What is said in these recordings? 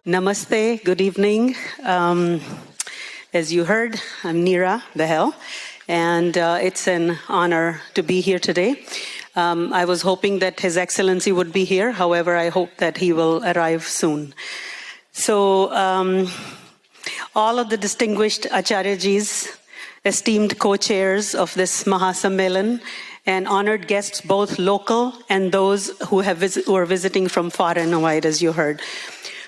Namaste, good evening. As you heard, I'm Neera Bahel, and it's an honor to be here today. I was hoping that His Excellency would be here. However, I hope that he will arrive soon. So, all of the distinguished Acharyajis, esteemed co-chairs of this Mahasammelan, and honored guests, both local and those who are visiting from far and wide, as you heard.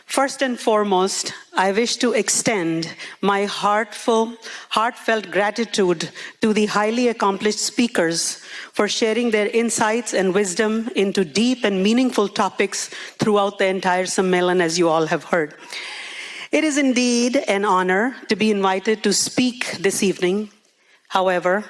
First and foremost, I wish to extend my heartfelt gratitude to the highly accomplished speakers for sharing their insights and wisdom into deep and meaningful topics throughout the entire Sammelan, as you all have heard. It is indeed an honor to be invited to speak this evening. However,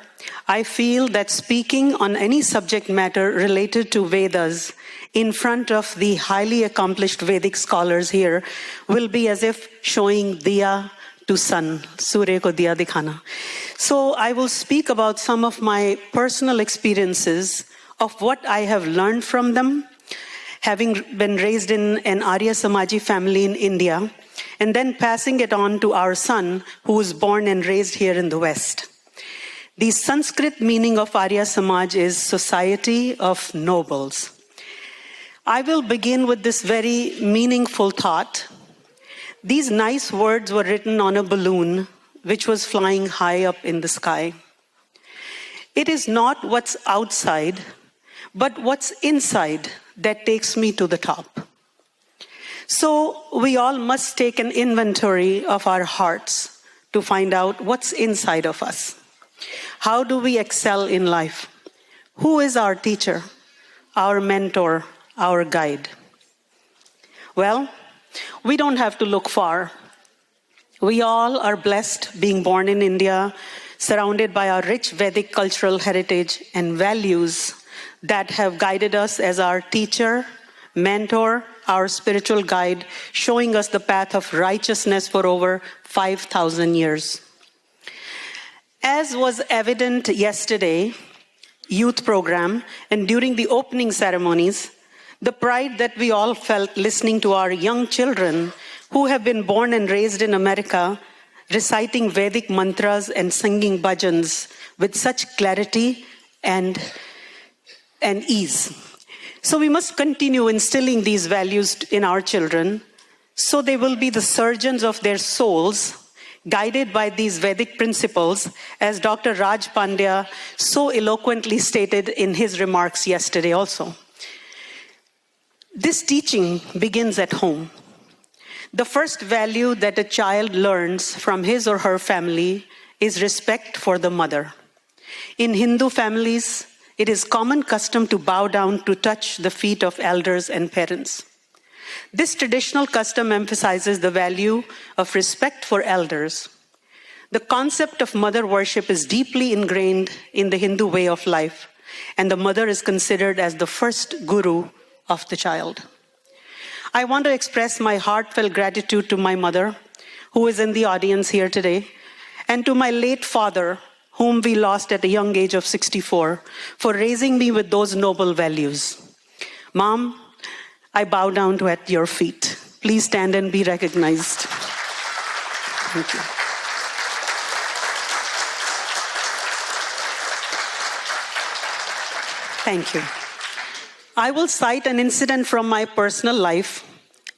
I feel that speaking on any subject matter related to Vedas in front of the highly accomplished Vedic scholars here will be as if showing diya to sun, Surya ko diya dikhana. So I will speak about some of my personal experiences of what I have learned from them, having been raised in an Arya Samaji family in India, and then passing it on to our son, who was born and raised here in the West. The Sanskrit meaning of Arya Samaj is Society of Nobles. I will begin with this very meaningful thought. These nice words were written on a balloon which was flying high up in the sky. It is not what's outside, but what's inside that takes me to the top. So we all must take an inventory of our hearts to find out what's inside of us. How do we excel in life? Who is our teacher, our mentor, our guide? Well, we don't have to look far. We all are blessed being born in India, surrounded by our rich Vedic cultural heritage and values that have guided us as our teacher, mentor, our spiritual guide, showing us the path of righteousness for over 5,000 years. As was evident yesterday, youth program, and during the opening ceremonies, the pride that we all felt listening to our young children who have been born and raised in America, reciting Vedic mantras and singing bhajans with such clarity and ease. So we must continue instilling these values in our children so they will be the surgeons of their souls, guided by these Vedic principles, as Dr. Raj Pandya so eloquently stated in his remarks yesterday also. This teaching begins at home. The first value that a child learns from his or her family is respect for the mother. In Hindu families, it is common custom to bow down to touch the feet of elders and parents. This traditional custom emphasizes the value of respect for elders. The concept of mother worship is deeply ingrained in the Hindu way of life, and the mother is considered as the first guru of the child. I want to express my heartfelt gratitude to my mother, who is in the audience here today, and to my late father, whom we lost at a young age of 64, for raising me with those noble values. Mom, I bow down at your feet. Please stand and be recognized. Thank you. Thank you. I will cite an incident from my personal life,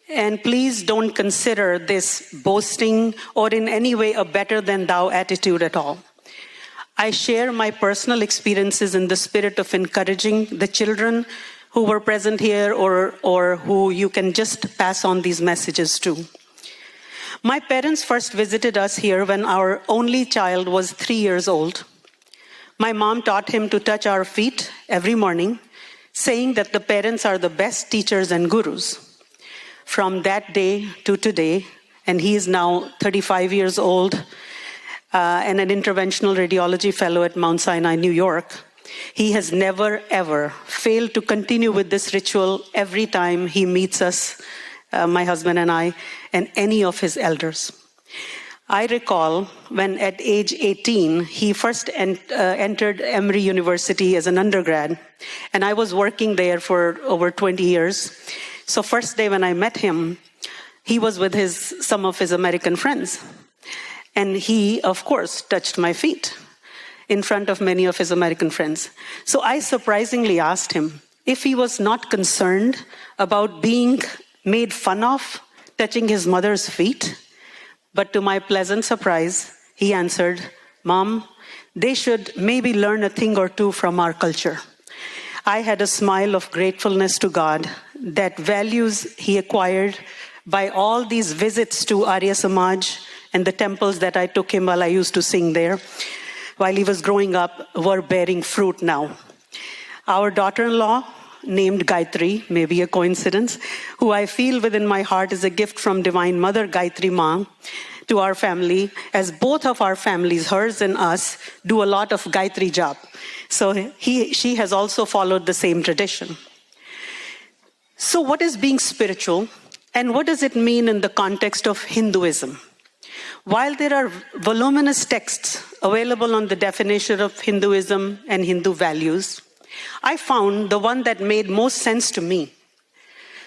and please don't consider this boasting or in any way a better than thou attitude at all. I share my personal experiences in the spirit of encouraging the children who were present here or who you can just pass on these messages to. My parents first visited us here when our only child was 3 years old. My mom taught him to touch our feet every morning, saying that the parents are the best teachers and gurus. From that day to today, and he is now 35 years old and an interventional radiology fellow at Mount Sinai, New York, he has never, ever failed to continue with this ritual every time he meets us, my husband and I, and any of his elders. I recall when at age 18, he first entered Emory University as an undergrad, and I was working there for over 20 years. So first day when I met him, he was with some of his American friends. And he, of course, touched my feet in front of many of his American friends. So I surprisingly asked him if he was not concerned about being made fun of touching his mother's feet. But to my pleasant surprise, he answered, "Mom, they should maybe learn a thing or two from our culture." I had a smile of gratefulness to God that values he acquired by all these visits to Arya Samaj and the temples that I took him while I used to sing there, while he was growing up, were bearing fruit now. Our daughter-in-law, named Gayatri, maybe a coincidence, who I feel within my heart is a gift from Divine Mother Gayatri Ma to our family, as both of our families, hers and us, do a lot of Gayatri jap. So she has also followed the same tradition. So what is being spiritual, and what does it mean in the context of Hinduism? While there are voluminous texts available on the definition of Hinduism and Hindu values, I found the one that made most sense to me.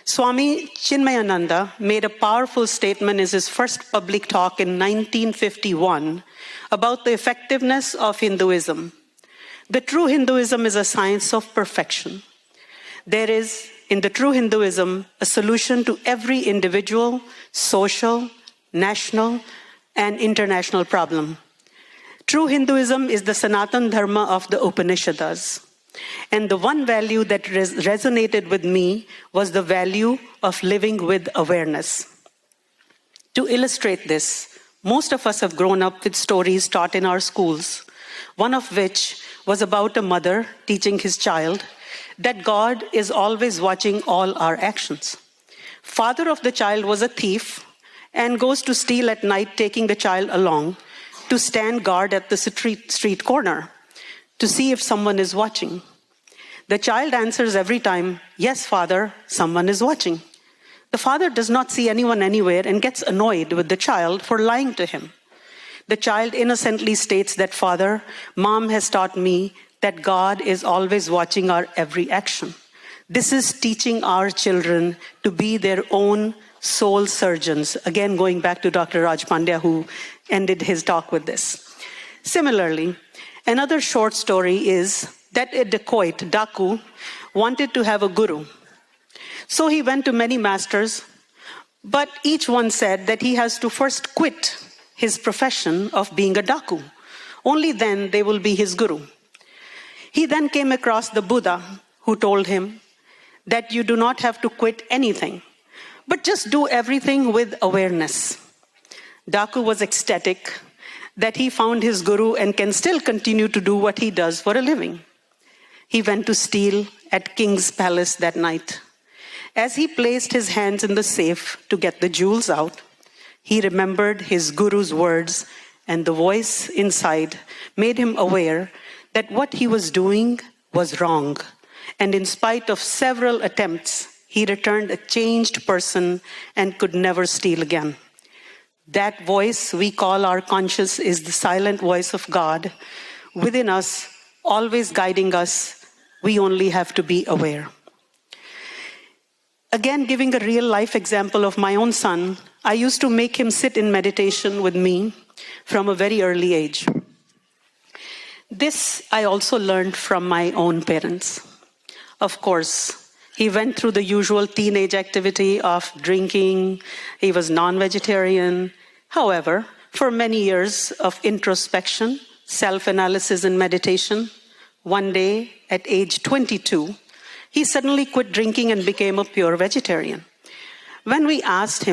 Swami Chinmayananda made a powerful statement in his first public talk in 1951 about the effectiveness of Hinduism. The true Hinduism is a science of perfection. There is, in the true Hinduism, a solution to every individual, social, national, and international problem. True Hinduism is the Sanatan Dharma of the Upanishads. And the one value that resonated with me was the value of living with awareness. To illustrate this, most of us have grown up with stories taught in our schools, one of which was about a mother teaching his child that God is always watching all our actions. Father of the child was a thief and goes to steal at night, taking the child along to stand guard at the street corner to see if someone is watching. The child answers every time, "Yes, Father, someone is watching." The father does not see anyone anywhere and gets annoyed with the child for lying to him. The child innocently states that, "Father, Mom has taught me that God is always watching our every action." This is teaching our children to be their own soul surgeons. Again, going back to Dr. Raj Pandya, who ended his talk with this. Similarly, another short story is that a dacoit, Daku, wanted to have a guru. So he went to many masters, but each one said that he has to first quit his profession of being a Daku. Only then they will be his guru. He then came across the Buddha, who told him that you do not have to quit anything, but just do everything with awareness. Daku was ecstatic that he found his guru and can still continue to do what he does for a living. He went to steal at King's Palace that night. As he placed his hands in the safe to get the jewels out, he remembered his guru's words, and the voice inside made him aware that what he was doing was wrong. And in spite of several attempts, he returned a changed person and could never steal again. That voice we call our conscience is the silent voice of God within us, always guiding us. We only have to be aware. Again, giving a real life example of my own son, I used to make him sit in meditation with me from a very early age. This I also learned from my own parents. Of course, he went through the usual teenage activity of drinking. He was non-vegetarian. However, for many years of introspection, self-analysis and meditation, one day at age 22, he suddenly quit drinking and became a pure vegetarian. When we asked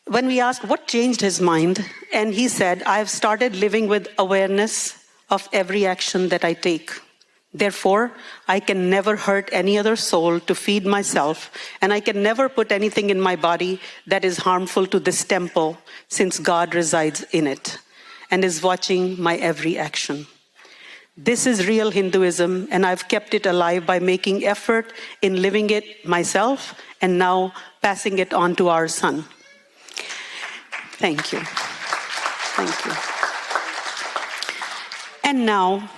what changed his mind, and he said, "I've started living with awareness of every action that I take. Therefore, I can never hurt any other soul to feed myself, and I can never put anything in my body that is harmful to this temple, since God resides in it and is watching my every action." This is real Hinduism, and I've kept it alive by making effort in living it myself and now passing it on to our son. Thank you. Thank you. And now,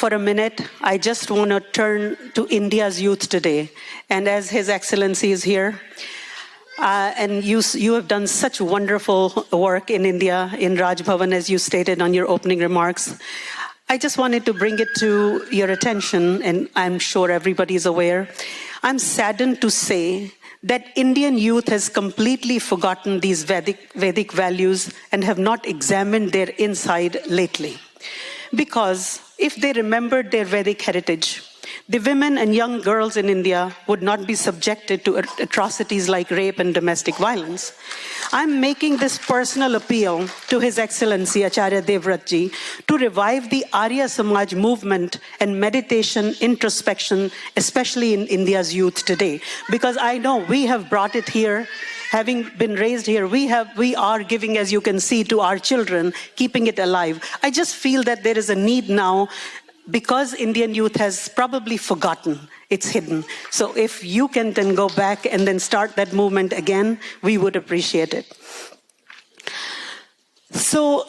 for a minute, I just want to turn to India's youth today. And as His Excellency is here, and you have done such wonderful work in India, in Raj Bhavan, as you stated on your opening remarks. I just wanted to bring it to your attention, and I'm sure everybody is aware. I'm saddened to say that Indian youth has completely forgotten these Vedic values and have not examined their inside lately. Because if they remembered their Vedic heritage, the women and young girls in India would not be subjected to atrocities like rape and domestic violence. I'm making this personal appeal to His Excellency Acharya Devvrat ji to revive the Arya Samaj movement and meditation introspection, especially in India's youth today. Because I know we have brought it here. Having been raised here, we are giving, as you can see, to our children, keeping it alive. I just feel that there is a need now, because Indian youth has probably forgotten, it's hidden. So if you can then go back and then start that movement again, we would appreciate it. So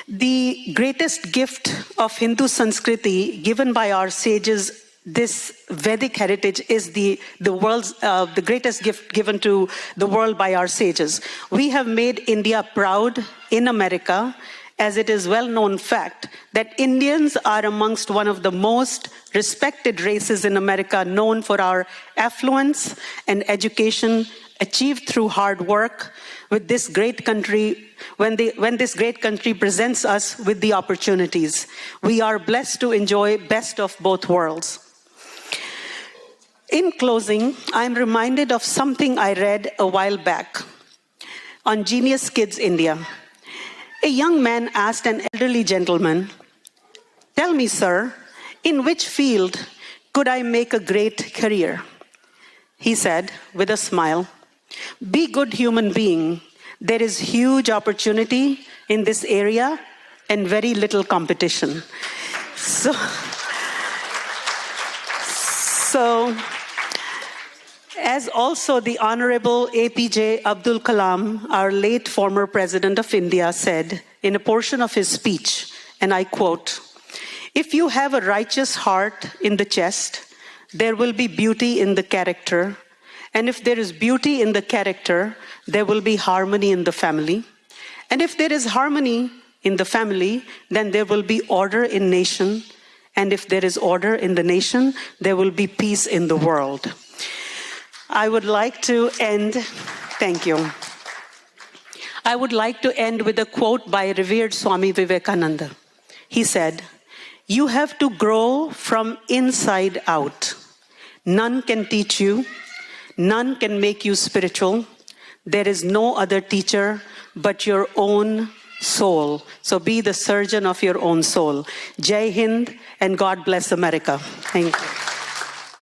the greatest gift of Hindu Sanskriti given by our sages, this Vedic heritage, is the greatest gift given to the world by our sages. We have made India proud in America, as it is well-known fact that Indians are amongst one of the most respected races in America, known for our affluence and education achieved through hard work with this great country, when this great country presents us with the opportunities. We are blessed to enjoy best of both worlds. In closing, I'm reminded of something I read a while back on Genius Kids India. A young man asked an elderly gentleman, "Tell me, sir, in which field could I make a great career?" He said with a smile, "Be good human being. There is huge opportunity in this area and very little competition." So as also the Honorable APJ Abdul Kalam, our late former President of India, said in a portion of his speech, and I quote, "If you have a righteous heart in the chest, there will be beauty in the character. And if there is beauty in the character, there will be harmony in the family. And if there is harmony in the family, then there will be order in nation. And if there is order in the nation, there will be peace in the world." I would like to end, thank you. I would like to end with a quote by revered Swami Vivekananda. He said, "You have to grow from inside out. None can teach you. None can make you spiritual. There is no other teacher but your own soul. So be the surgeon of your own soul." Jai Hind, and God bless America. Thank you.